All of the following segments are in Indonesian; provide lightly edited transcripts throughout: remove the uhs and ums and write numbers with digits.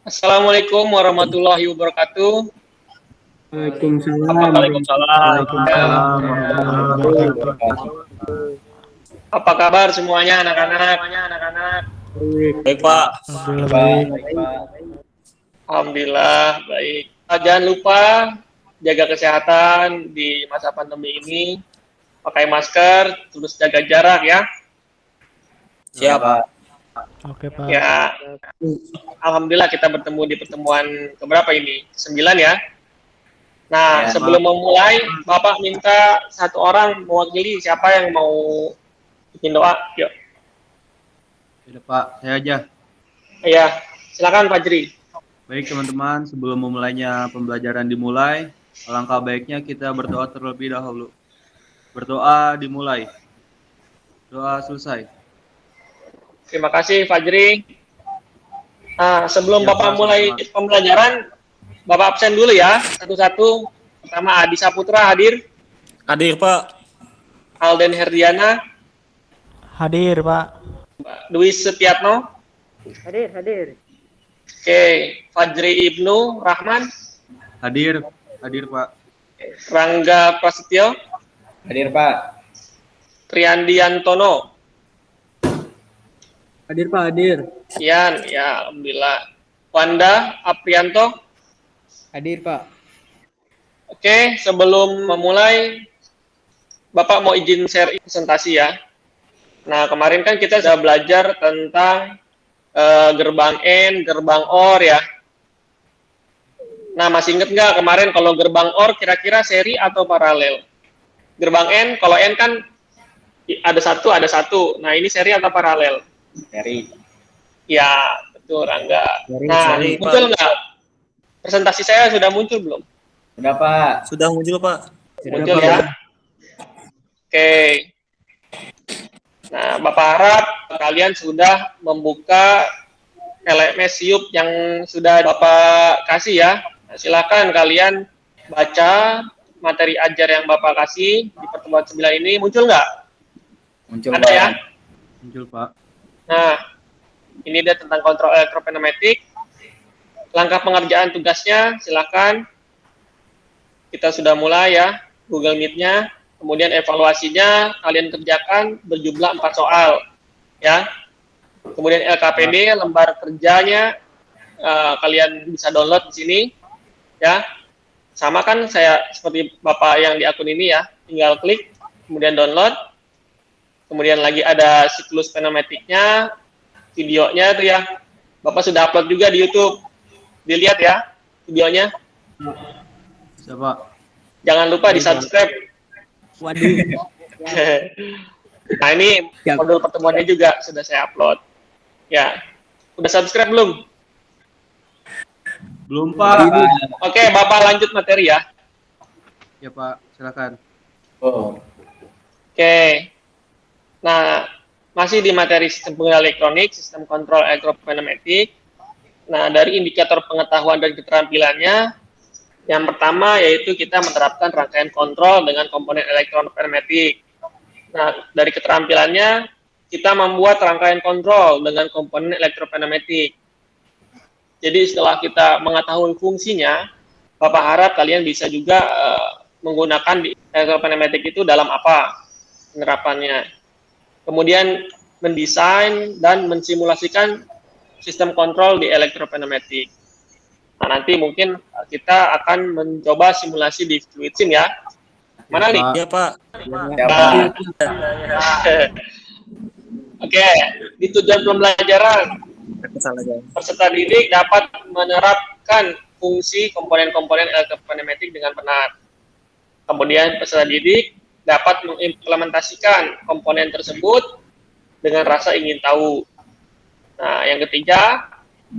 Assalamualaikum warahmatullahi wabarakatuh. Waalaikumsalam. Waalaikumsalam. Apa kabar semuanya anak-anak? Baik, Pak. Alhamdulillah baik. Jangan lupa jaga kesehatan di masa pandemi ini. Pakai masker, terus jaga jarak ya. Siap, Pak. Oke, Pak. Ya, alhamdulillah kita bertemu di pertemuan keberapa ini? 9 ya. Nah, sebelum memulai, Bapak minta satu orang mewakili siapa yang mau bikin doa. Yuk. Ya, Pak, saya aja. Iya, silakan Fajri. Baik teman-teman, sebelum memulainya pembelajaran dimulai, alangkah baiknya kita berdoa terlebih dahulu. Berdoa dimulai. Doa selesai. Terima kasih Fajri. Nah, sebelum Ya, Bapak Pak, mulai selamat. pembelajaran, Bapak absen dulu ya, satu-satu. Pertama Adi Saputra hadir, Hadir, Pak. Alden Herdiana, Hadir, Pak. Dwi Setiatno, Hadir. oke, Fajri Ibnu Rahman, Hadir, Pak. Rangga Prasetyo, Hadir, Pak. Triandi Antono, Hadir, Pak. Hadir. Ian, ya Alhamdulillah, Wanda Aprianto. Hadir, Pak. Oke, sebelum memulai, Bapak mau izin share presentasi ya. Nah, kemarin kan kita sudah belajar tentang gerbang N, gerbang OR ya. Nah, masih inget nggak kemarin kalau gerbang OR kira-kira seri atau paralel? Gerbang N, kalau N kan ada satu. Nah, ini seri atau paralel? Seri. Ya, betul, Rangga. Seri, Nah, seri, Pak. muncul nggak? Presentasi saya sudah muncul belum? Sudah, Pak. Sudah muncul, Pak. Muncul ya. Oke. Nah, Bapak harap kalian sudah membuka LMS Siup yang sudah Bapak kasih ya. Nah, silakan kalian baca materi ajar yang Bapak kasih di pertemuan 9 ini. Muncul nggak? Muncul, Ada Pak. ya? Muncul, Pak. Nah, ini dia tentang kontrol elektropneumatik. Langkah pengerjaan tugasnya, silakan. Kita sudah mulai ya, Google Meet-nya. Kemudian evaluasinya kalian kerjakan berjumlah 4 soal. Ya. Kemudian LKPD, lembar kerjanya, kalian bisa download di sini. Ya. Sama kan saya seperti Bapak yang di akun ini ya, tinggal klik, kemudian download. Kemudian lagi ada siklus pneumatiknya, videonya tuh ya. Bapak sudah upload juga di YouTube. Dilihat ya videonya. Siapa? Jangan lupa di-subscribe. Waduh. Nah, ini modul pertemuannya juga sudah saya upload. Ya. Udah subscribe belum? Belum, Pak. Oke, Bapak lanjut materi ya. Ya, Pak. Silakan. Oh. Oke. Nah, masih di materi sistem pengendali elektronik, sistem kontrol elektropneumatik. Nah, dari indikator pengetahuan dan keterampilannya, yang pertama yaitu kita menerapkan rangkaian kontrol dengan komponen elektropneumatik. Nah, dari keterampilannya, kita membuat rangkaian kontrol dengan komponen elektropneumatik. Jadi setelah kita mengetahui fungsinya, Bapak harap kalian bisa juga menggunakan elektropneumatik itu dalam apa penerapannya. Kemudian mendesain dan mensimulasikan sistem kontrol di elektropneumatik. Nah, nanti mungkin kita akan mencoba simulasi di fluid sim ya. Mana Ya, nih? Pak. Iya, Pak. Ya, Pak. Oke, di tujuan pembelajaran, Salah, guys. peserta didik dapat menerapkan fungsi komponen-komponen elektropneumatik dengan benar. Kemudian peserta didik dapat mengimplementasikan komponen tersebut dengan rasa ingin tahu. Nah, yang ketiga,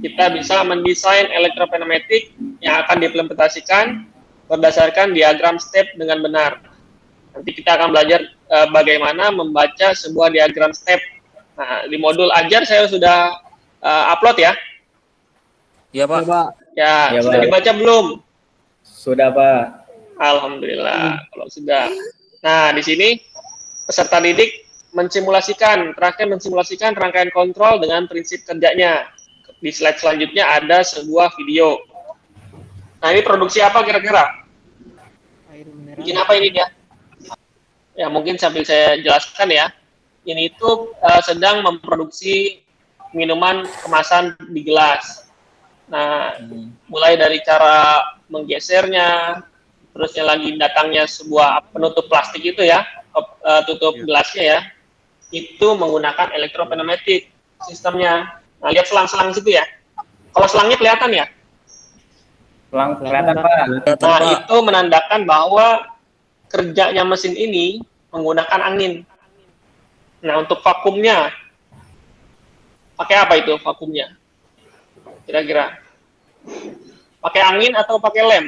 kita bisa mendesain elektropneumatik yang akan diimplementasikan berdasarkan diagram step dengan benar. Nanti kita akan belajar bagaimana membaca sebuah diagram step. Nah, di modul ajar saya sudah upload ya. Iya, Pak. Ya, Ya, sudah Pak. dibaca belum? Sudah, Pak. Alhamdulillah, kalau sudah. Nah, di sini peserta didik mensimulasikan rangkaian kontrol dengan prinsip kerjanya. di slide selanjutnya ada sebuah video. Nah, ini produksi apa kira-kira? Bikin apa ini dia? Ya, mungkin sambil saya jelaskan ya. Ini itu sedang memproduksi minuman kemasan di gelas. Nah, mulai dari cara menggesernya, terusnya lagi datangnya sebuah penutup plastik itu ya, tutup gelasnya ya, itu menggunakan elektropneumatik sistemnya. Nah, lihat selang-selang situ ya. Kalau selangnya kelihatan ya? Selang kelihatan, Pak. Nah, itu menandakan bahwa kerjanya mesin ini menggunakan angin. Nah, untuk vakumnya, pakai apa itu vakumnya? Kira-kira? Pakai angin atau pakai lem?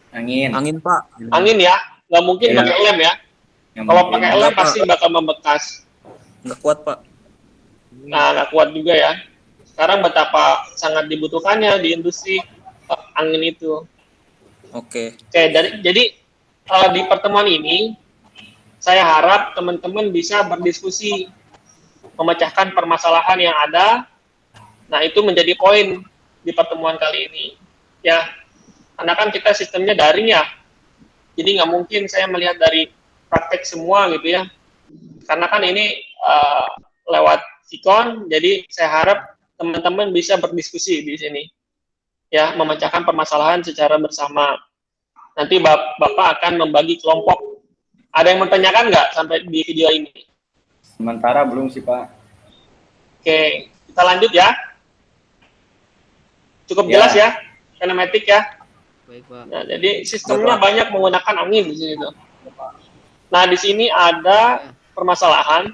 Angin. Angin, Pak. Angin ya? Nggak mungkin Iya. pakai lem ya? Yang Kalau mungkin. pakai lem pasti bakal membekas. Nggak kuat, Pak. Nah, nggak kuat juga ya. Sekarang betapa sangat dibutuhkannya di industri angin itu. Oke. Oke, jadi di pertemuan ini, saya harap teman-teman bisa berdiskusi, memecahkan permasalahan yang ada. Nah, itu menjadi poin di pertemuan kali ini. Ya, karena kan kita sistemnya daring ya. Jadi nggak mungkin saya melihat dari praktek semua gitu ya. Karena kan ini lewat Sikon, jadi saya harap teman-teman bisa berdiskusi di sini. Ya, memecahkan permasalahan secara bersama. Nanti Bapak akan membagi kelompok. Ada yang menanyakan nggak sampai di video ini? Sementara belum sih, Pak. Oke, kita lanjut ya. Cukup Ya. jelas ya, kinematik ya. Baik, Pak. Nah, jadi sistemnya banyak menggunakan angin di sini tuh. Nah, di sini ada permasalahan.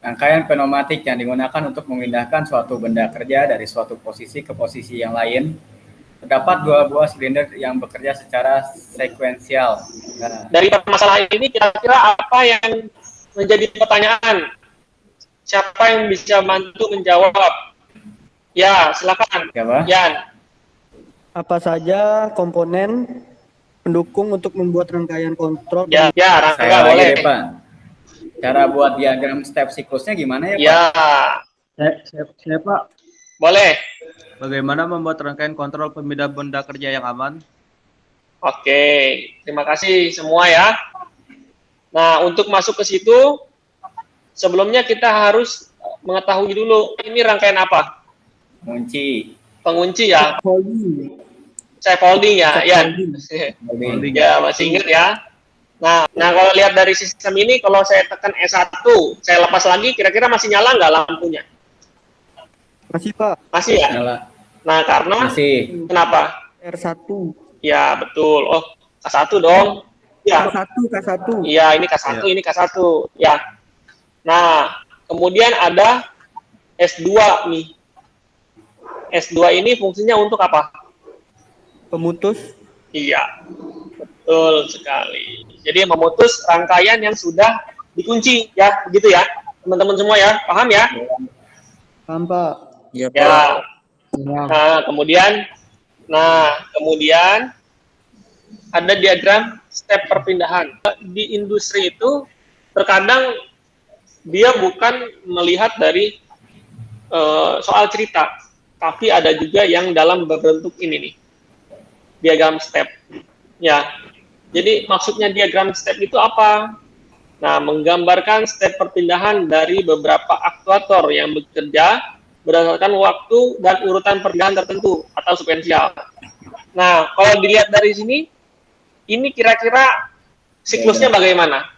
Rangkaian pneumatik yang digunakan untuk memindahkan suatu benda kerja dari suatu posisi ke posisi yang lain. Terdapat dua buah silinder yang bekerja secara sekuensial. Nah, Dari permasalahan ini kira-kira apa yang menjadi pertanyaan? Siapa yang bisa bantu menjawab? Ya, silakan. apa? Yan. Apa saja komponen pendukung untuk membuat rangkaian kontrol? Ya, Rangga Saya lagi boleh. deh, Pak. Cara buat diagram step siklusnya gimana ya, Pak? Ya, Saya Pak, boleh. bagaimana membuat rangkaian kontrol pemindah benda kerja yang aman? Oke, terima kasih semua ya. Nah, untuk masuk ke situ, sebelumnya kita harus mengetahui dulu, ini rangkaian apa? Kunci. Pengunci ya? Saya folding ya, Yan. Holding. Ya, masih ingat ya. Nah, kalau lihat dari sistem ini, kalau saya tekan S1, saya lepas lagi, kira-kira masih nyala nggak lampunya? Masih, Pak. Masih ya? Nyala. Nah, karena, Masih. kenapa? R1. Ya, betul. Oh, K1 dong. Ya, K1. iya, ini K1, ini K1. Ya. Nah, kemudian ada S2 nih. S2 ini fungsinya untuk apa? Pemutus. Iya, betul sekali. Jadi memutus rangkaian yang sudah dikunci, ya, begitu ya, teman-teman semua ya, paham ya? Paham, Pak. Iya, Pak. Ya. Ya. Nah, kemudian ada diagram step perpindahan. Di industri itu terkadang dia bukan melihat dari soal cerita, tapi ada juga yang dalam berbentuk ini nih, diagram step. Ya, jadi maksudnya diagram step itu apa? Nah, menggambarkan step perpindahan dari beberapa aktuator yang bekerja berdasarkan waktu dan urutan perpindahan tertentu atau sekuensial. Nah, kalau dilihat dari sini, ini kira-kira siklusnya bagaimana?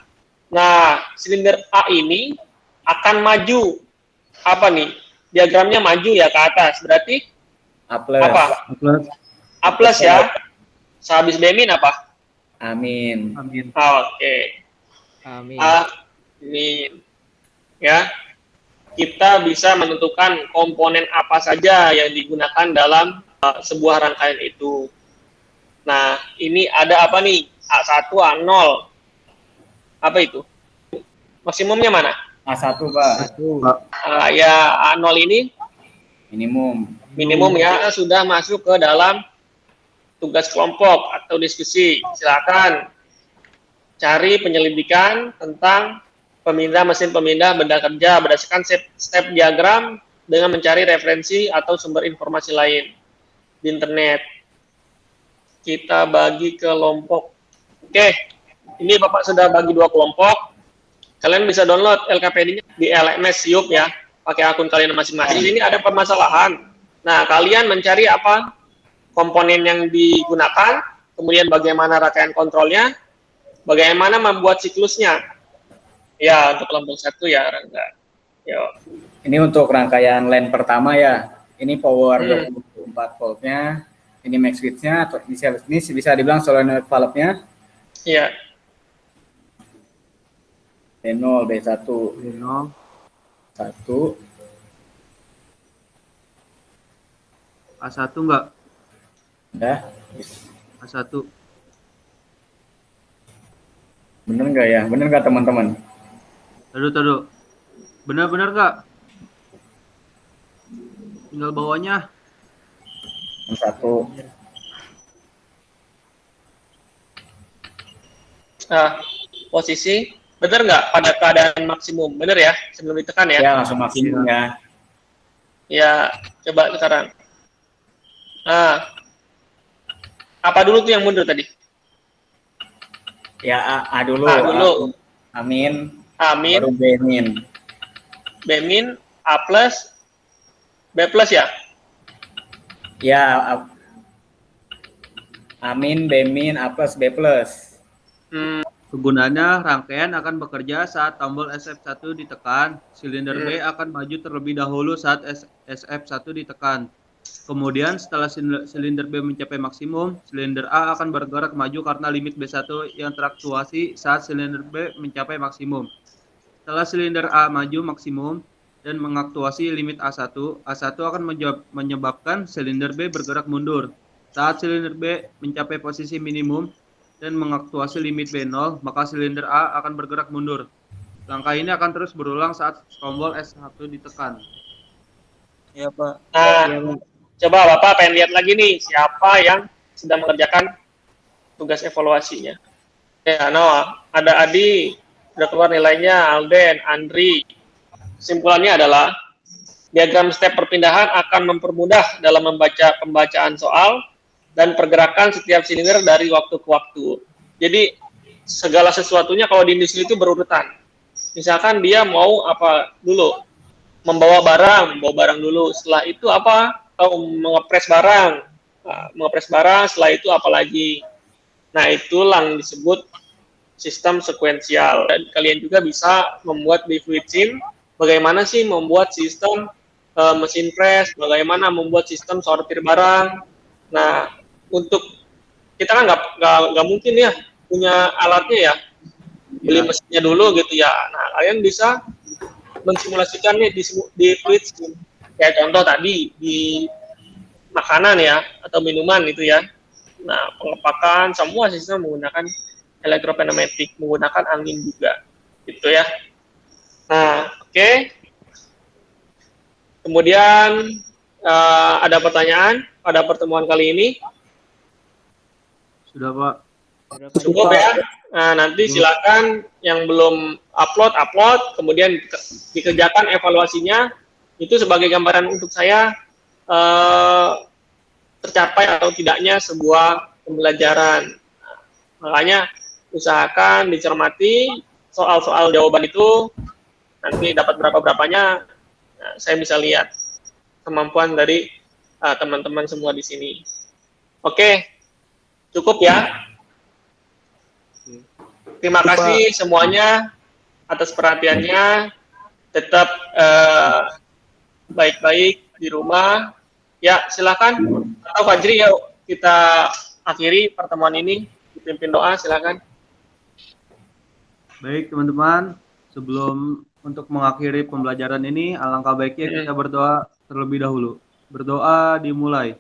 Nah, silinder A ini akan maju, apa nih? Diagramnya maju ya ke atas, berarti A plus. apa? A plus ya. Sehabis B-min apa? Amin. Amin. Oke. Amin. Amin. Ya. Kita bisa menentukan komponen apa saja yang digunakan dalam sebuah rangkaian itu. Nah, ini ada apa nih? A1, A0. Apa itu? Maksimumnya mana? A1, Pak. Ya, A0 ini Minimum. minimum ya, sudah masuk ke dalam tugas kelompok atau diskusi. Silakan cari penyelidikan tentang mesin pemindah benda kerja berdasarkan step diagram dengan mencari referensi atau sumber informasi lain di internet. Kita bagi kelompok. Oke, ini Bapak sudah bagi 2 kelompok. Kalian bisa download LKPD-nya di LMS Siup ya, pakai akun kalian masing-masing. Ini ada permasalahan. Nah, kalian mencari apa komponen yang digunakan, kemudian bagaimana rangkaian kontrolnya, bagaimana membuat siklusnya. Ya, untuk kelompok 1 ya, Rangga. Yo. Ini untuk rangkaian LAN pertama ya. Ini power 24 voltnya. Ini max switch-nya. Atau ini bisa dibilang solenoid valve-nya. Iya. D0, D1. D0. 1. A1 enggak? Udah. A1. Bener nggak ya? Bener nggak teman-teman? Taduh. Benar-benar nggak? Tinggal bawahnya. Yang 1. Nah, posisi benar nggak pada keadaan maksimum? Benar ya, sebelum ditekan ya? Ya, langsung maksimum ya. Ya, coba sekarang. Nah, apa dulu tuh yang mundur tadi? Ya, A dulu. A dulu. Amin. Amin, Baru B-min. B-min, A plus, B plus ya? Ya, Amin, B-min, A plus, B plus. Kegunaannya, rangkaian akan bekerja saat tombol SF1 ditekan, silinder B akan maju terlebih dahulu saat SF1 ditekan. Kemudian setelah silinder B mencapai maksimum, silinder A akan bergerak maju karena limit B1 yang teraktuasi saat silinder B mencapai maksimum. Setelah silinder A maju maksimum dan mengaktuasi limit A1, A1 akan menyebabkan silinder B bergerak mundur. Saat silinder B mencapai posisi minimum dan mengaktuasi limit B0, maka silinder A akan bergerak mundur. Langkah ini akan terus berulang saat tombol S1 ditekan. Iya, Pak. Nah, coba Bapak pengen lihat lagi nih, siapa yang sedang mengerjakan tugas evaluasinya. Ya, Noah, ada Adi, udah keluar nilainya, Alden, Andri. Kesimpulannya adalah, diagram step perpindahan akan mempermudah dalam membaca pembacaan soal dan pergerakan setiap silinder dari waktu ke waktu. Jadi, segala sesuatunya kalau di industri itu berurutan. Misalkan dia mau apa dulu? Membawa barang dulu. Setelah itu apa? Mengepres barang. Nah, mengepres barang, setelah itu apa lagi? Nah, itulah yang disebut sistem sekuensial. Dan kalian juga bisa membuat di FluidSim, bagaimana sih membuat sistem mesin press, bagaimana membuat sistem sortir barang. Nah, untuk kita kan nggak mungkin ya punya alatnya ya, beli mesinnya dulu gitu ya. Nah, kalian bisa mensimulasikannya di FluidSim. Kayak contoh tadi di makanan ya atau minuman itu ya. Nah, pengepakan semua sistem menggunakan elektropneumatik, menggunakan angin juga, gitu ya. Nah, oke. Kemudian ada pertanyaan pada pertemuan kali ini? Sudah, Pak. Cukup ya. Nah, nanti silakan yang belum upload, kemudian dikerjakan evaluasinya. Itu sebagai gambaran untuk saya tercapai atau tidaknya sebuah pembelajaran. Nah, makanya usahakan dicermati soal-soal jawaban itu, nanti dapat berapa-berapanya, nah, saya bisa lihat kemampuan dari teman-teman semua di sini. Oke, cukup ya. Terima kasih semuanya atas perhatiannya. Tetap baik-baik di rumah. Ya, silakan. Atau Fajri, ya kita akhiri pertemuan ini. Dipimpin doa, silakan. Baik, teman-teman. Sebelum untuk mengakhiri pembelajaran ini, alangkah baiknya kita berdoa terlebih dahulu. Berdoa dimulai.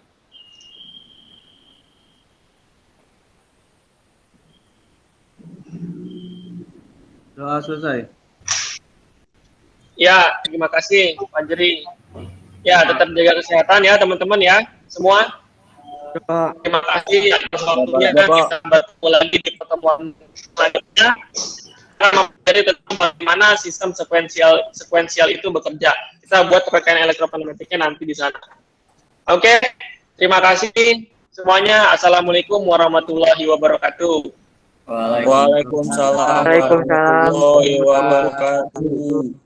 Doa selesai. Ya, terima kasih Fajri. Ya, tetap jaga kesehatan ya teman-teman ya, semua. Terima kasih atas waktunya, dan kita bertemu lagi di pertemuan selanjutnya. Kita mempelajari tentang bagaimana sistem sekuensial itu bekerja. kita buat rangkaian elektropneumatiknya nanti di sana. Oke, terima kasih semuanya. Assalamualaikum warahmatullahi wabarakatuh. Waalaikumsalam Waalaikumsalam. warahmatullahi wabarakatuh.